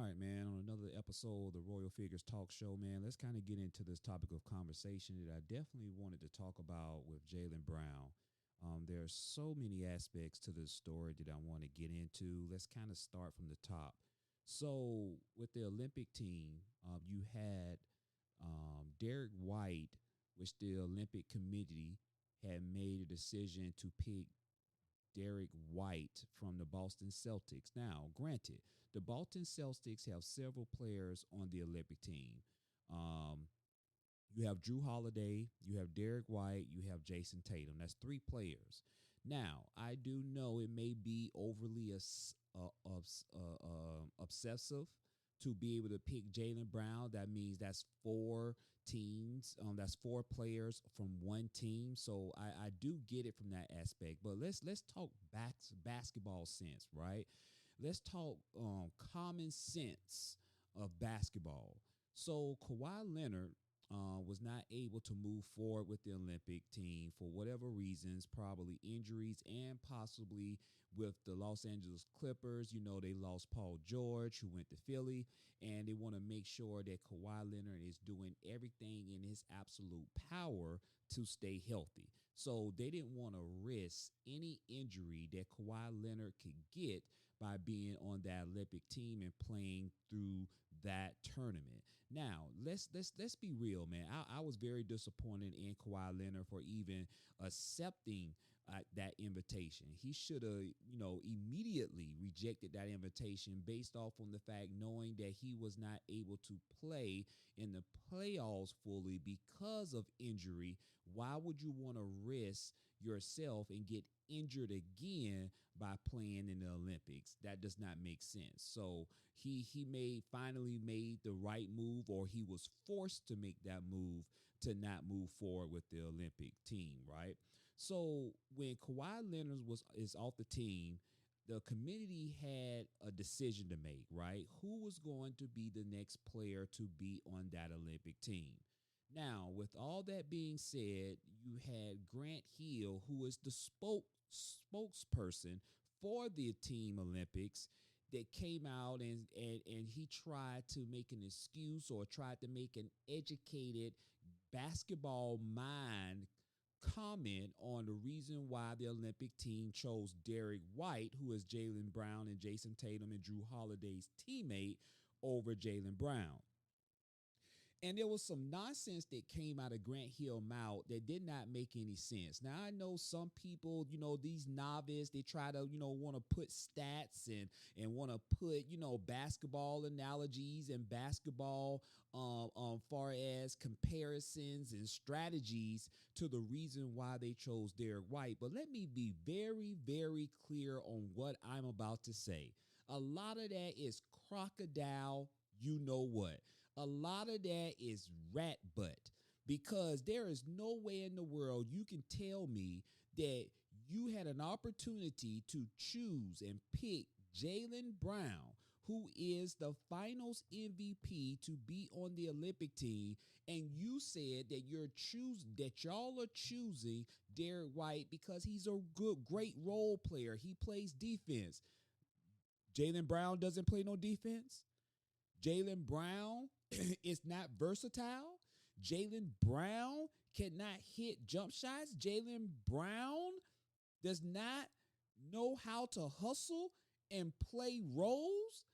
right, man. On another episode of the Royal Figurez Talk Show, man, let's kind of get into this topic of conversation that I definitely wanted to talk about with Jaylen Brown. There are so many aspects to this story that I want to get into. Let's kind of start from the top. So, with the Olympic team, you had Derrick White, which the Olympic Committee had made a decision to pick Derrick White from the Boston Celtics. Now, granted, the Boston Celtics have several players on the Olympic team. Um, you have Drew Holiday, you have Derrick White, you have Jason Tatum. That's three players. Now, I do know it may be overly obsessive to be able to pick Jaylen Brown. That means that's four teams. That's four players from one team. So I do get it from that aspect. But let's talk basketball sense, right? Let's talk common sense of basketball. So Kawhi Leonard was not able to move forward with the Olympic team for whatever reasons, probably injuries and possibly with the Los Angeles Clippers. You know, they lost Paul George, who went to Philly, and they want to make sure that Kawhi Leonard is doing everything in his absolute power to stay healthy. So they didn't want to risk any injury that Kawhi Leonard could get by being on that Olympic team and playing through that tournament. Now, let's be real, man. I was very disappointed in Kawhi Leonard for even accepting that invitation. He should have, immediately rejected that invitation based off on the fact knowing that he was not able to play in the playoffs fully because of injury. Why would you want to risk yourself and get injured again by playing in the Olympics? That does not make sense. So he finally made the right move, or he was forced to make that move to not move forward with the Olympic team, right? So when Kawhi Leonard is off the team, the committee had a decision to make, right? Who was going to be the next player to be on that Olympic team? Now, with all that being said, you had Grant Hill, who is the spokesperson for the Team Olympics, that came out and he tried to make an excuse or tried to make an educated basketball mind comment on the reason why the Olympic team chose Derrick White, who is Jaylen Brown and Jason Tatum and Drew Holiday's teammate, over Jaylen Brown. And there was some nonsense that came out of Grant Hill mouth that did not make any sense. Now, I know some people, these novices, they try to, want to put stats and want to put, basketball analogies and basketball far as comparisons and strategies to the reason why they chose Derrick White. But let me be very, very clear on what I'm about to say. A lot of that is crocodile, you know what. A lot of that is rat butt, because there is no way in the world you can tell me that you had an opportunity to choose and pick Jaylen Brown, who is the finals MVP, to be on the Olympic team, and you said that y'all are choosing Derrick White because he's a great role player. He plays defense. Jaylen Brown doesn't play no defense. Jaylen Brown is not versatile. Jaylen Brown cannot hit jump shots. Jaylen Brown does not know how to hustle and play roles.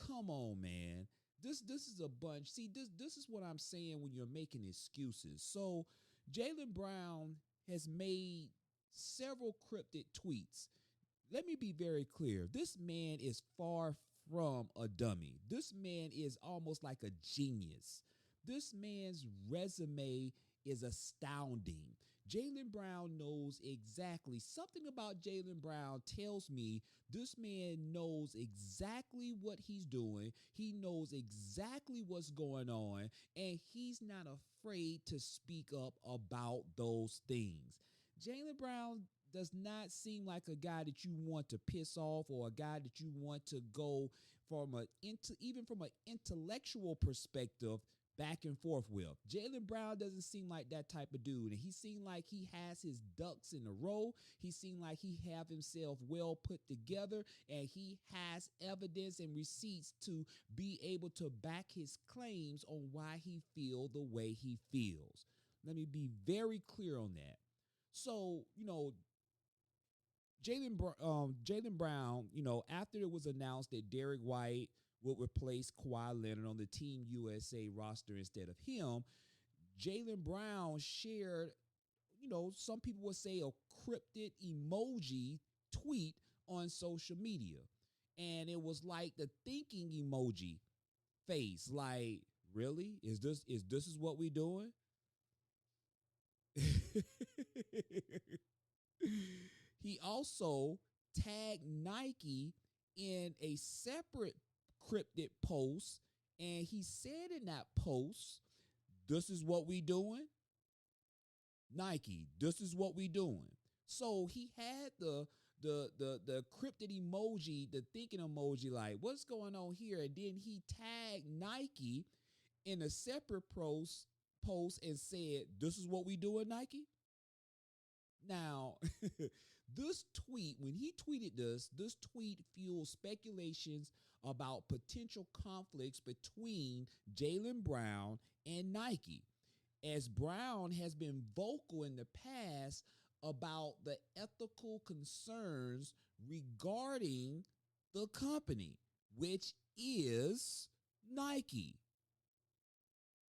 Come on, man. This is a bunch. See, this is what I'm saying when you're making excuses. So Jaylen Brown has made several cryptic tweets. Let me be very clear. This man is far from a dummy. This man is almost like a genius. This man's resume is astounding. Jaylen Brown knows exactly. Something about Jaylen Brown tells me this man knows exactly what he's doing. He knows exactly what's going on, and he's not afraid to speak up about those things. Jaylen Brown does not seem like a guy that you want to piss off, or a guy that you want to go from even from an intellectual perspective, back and forth with. Jaylen Brown doesn't seem like that type of dude. And he seemed like he has his ducks in a row. He seemed like he have himself well put together, and he has evidence and receipts to be able to back his claims on why he feel the way he feels. Let me be very clear on that. So, Jaylen Brown, after it was announced that Derrick White would replace Kawhi Leonard on the Team USA roster instead of him, Jaylen Brown shared, some people would say a cryptic emoji tweet on social media. And it was like the thinking emoji face, like, really? Is this what we doing? He also tagged Nike in a separate cryptic post, and he said in that post, "This is what we doing. Nike, this is what we doing." So he had the cryptic emoji, the thinking emoji, like, what's going on here? And then he tagged Nike in a separate post and said, "This is what we doing, Nike." Now, this tweet, when he tweeted this tweet fueled speculations about potential conflicts between Jaylen Brown and Nike, as Brown has been vocal in the past about the ethical concerns regarding the company, which is Nike.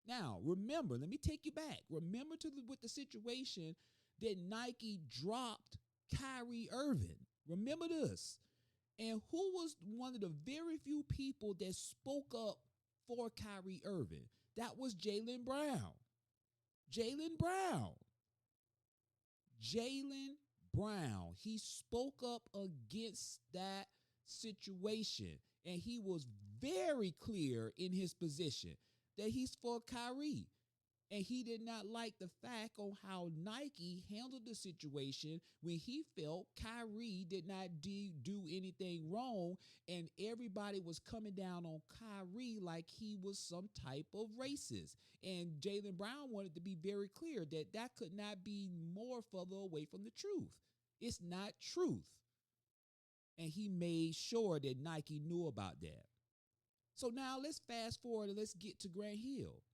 Now, remember, let me take you back. Remember with the situation that Nike dropped Kyrie Irving. Remember this. And who was one of the very few people that spoke up for Kyrie Irving? That was Jaylen Brown. Jaylen Brown. He spoke up against that situation. And he was very clear in his position that he's for Kyrie. And he did not like the fact on how Nike handled the situation when he felt Kyrie did not do anything wrong, and everybody was coming down on Kyrie like he was some type of racist. And Jaylen Brown wanted to be very clear that that could not be more further away from the truth. It's not truth. And he made sure that Nike knew about that. So now let's fast forward and let's get to Grant Hill.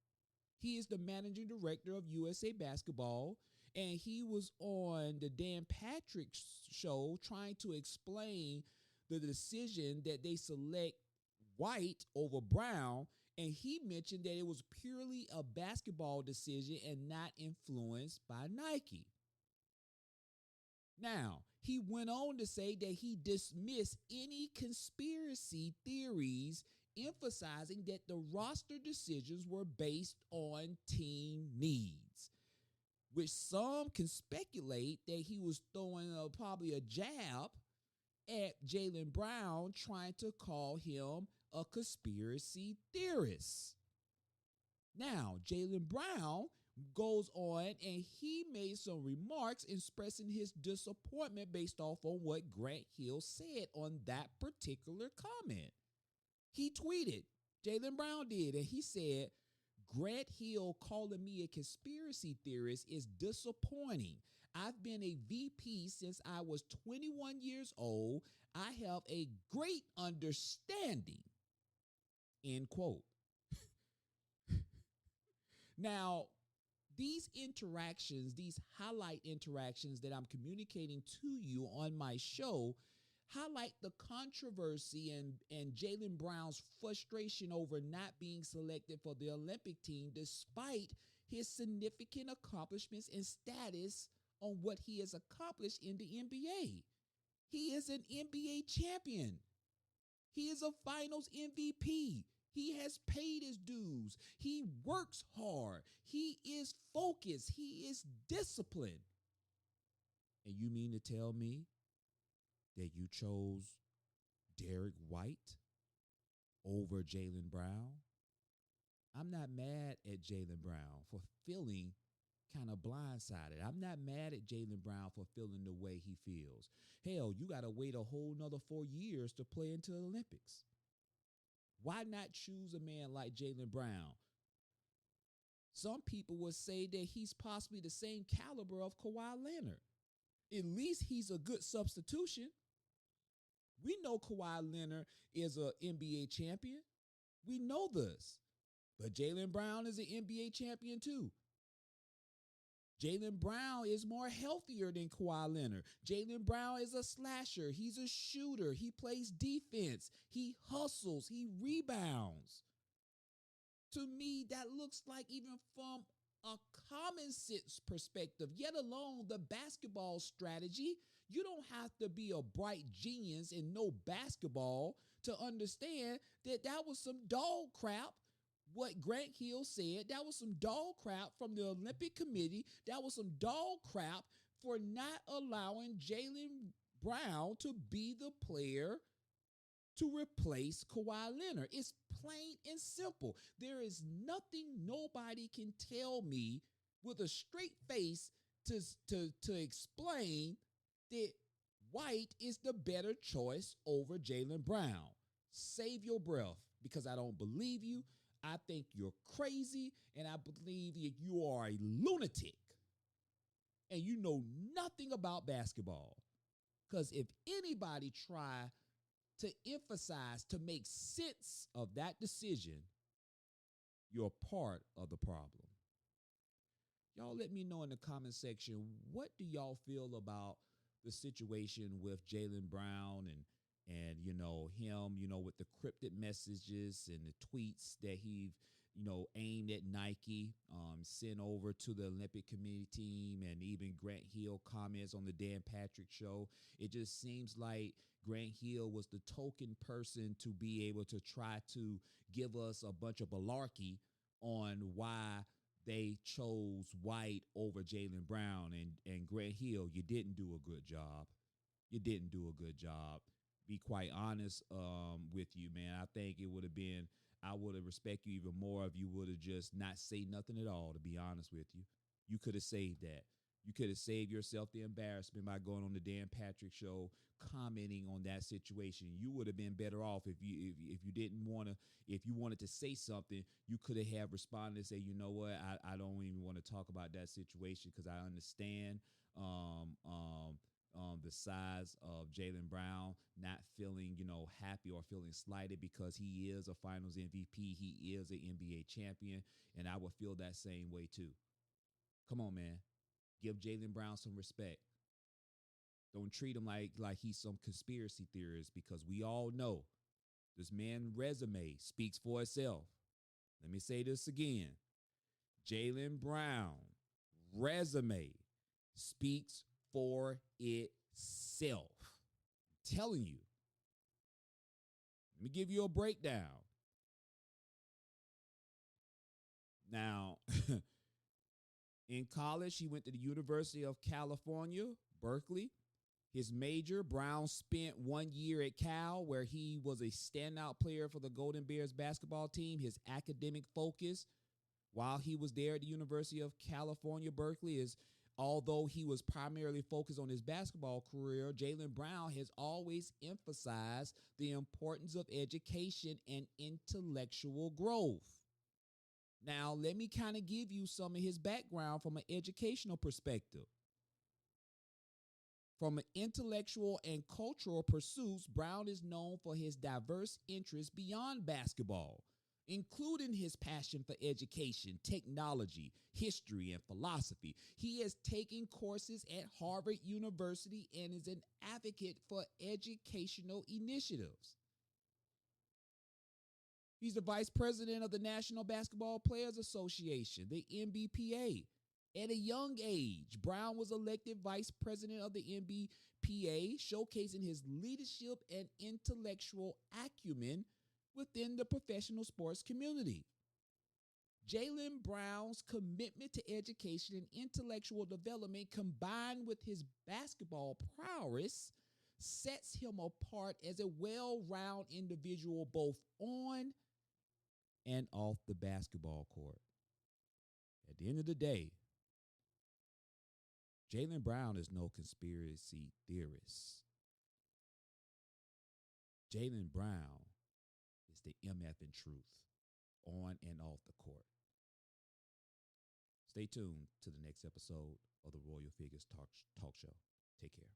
He is the managing director of USA Basketball, and he was on the Dan Patrick show trying to explain the decision that they select White over Brown, and he mentioned that it was purely a basketball decision and not influenced by Nike. Now, he went on to say that he dismissed any conspiracy theories emphasizing that the roster decisions were based on team needs, which some can speculate that he was throwing probably a jab at Jaylen Brown, trying to call him a conspiracy theorist. Now, Jaylen Brown goes on and he made some remarks expressing his disappointment based off on what Grant Hill said on that particular comment. He tweeted, Jaylen Brown did, and he said, "Grant Hill calling me a conspiracy theorist is disappointing. I've been a VP since I was 21 years old. I have a great understanding." End quote. Now, these interactions, these highlight interactions that I'm communicating to you on my show, highlight the controversy and Jaylen Brown's frustration over not being selected for the Olympic team despite his significant accomplishments and status on what he has accomplished in the NBA. He is an NBA champion. He is a finals MVP. He has paid his dues. He works hard. He is focused. He is disciplined. And you mean to tell me that you chose Derrick White over Jaylen Brown? I'm not mad at Jaylen Brown for feeling kind of blindsided. I'm not mad at Jaylen Brown for feeling the way he feels. Hell, you got to wait a whole nother 4 years to play into the Olympics. Why not choose a man like Jaylen Brown? some people would say that he's possibly the same caliber of Kawhi Leonard. At least he's a good substitution. We know Kawhi Leonard is an NBA champion. We know this. But Jaylen Brown is an NBA champion too. Jaylen Brown is more healthier than Kawhi Leonard. Jaylen Brown is a slasher. He's a shooter. He plays defense. He hustles. He rebounds. To me, that looks like, even from a common sense perspective, yet alone the basketball strategy, you don't have to be a bright genius and know basketball to understand that that was some dog crap. What Grant Hill said, that was some dog crap from the Olympic Committee. That was some dog crap for not allowing Jaylen Brown to be the player to replace Kawhi Leonard. It's plain and simple. There is nothing nobody can tell me with a straight face to explain that White is the better choice over Jaylen Brown. Save your breath, because I don't believe you. I think you're crazy, and I believe that you are a lunatic, and you know nothing about basketball. Because if anybody try to emphasize, to make sense of that decision, you're part of the problem. Y'all let me know in the comment section, what do y'all feel about the situation with Jaylen Brown and you know, him, you know, with the cryptic messages and the tweets that he, you know, aimed at Nike, sent over to the Olympic Committee team, and even Grant Hill comments on the Dan Patrick show. It just seems like Grant Hill was the token person to be able to try to give us a bunch of malarkey on why they chose White over Jaylen Brown. And Grant Hill, you didn't do a good job. You didn't do a good job. Be quite honest with you, man. I think it would have been, I would have respected you even more if you would have just not say nothing at all, to be honest with you. You could have saved that. You could have saved yourself the embarrassment by going on the Dan Patrick show, commenting on that situation. You would have been better off if you didn't want to, if you wanted to say something, you could have responded and say, you know what, I don't even want to talk about that situation, because I understand the size of Jaylen Brown not feeling, you know, happy or feeling slighted because he is a finals MVP. He is an NBA champion, and I would feel that same way too. Come on, man. Give Jaylen Brown some respect. Don't treat him like he's some conspiracy theorist, because we all know this man's resume speaks for itself. Let me say this again. Jaylen Brown resume speaks for itself. I'm telling you. Let me give you a breakdown. Now, in college, he went to the University of California, Berkeley. His major, Brown spent 1 year at Cal, where he was a standout player for the Golden Bears basketball team. His academic focus while he was there at the University of California, Berkeley, is, although he was primarily focused on his basketball career, Jaylen Brown has always emphasized the importance of education and intellectual growth. Now, let me kind of give you some of his background from an educational perspective. From an intellectual and cultural pursuits, Brown is known for his diverse interests beyond basketball, including his passion for education, technology, history, and philosophy. He has taken courses at Harvard University and is an advocate for educational initiatives. He's the vice president of the National Basketball Players Association, the NBPA. At a young age, Brown was elected vice president of the NBPA, showcasing his leadership and intellectual acumen within the professional sports community. Jaylen Brown's commitment to education and intellectual development, combined with his basketball prowess, sets him apart as a well-rounded individual both on and off the basketball court. At the end of the day, Jaylen Brown is no conspiracy theorist. Jaylen Brown is the MF in truth, on and off the court. Stay tuned to the next episode of the Royal Figures Talk Show. Take care.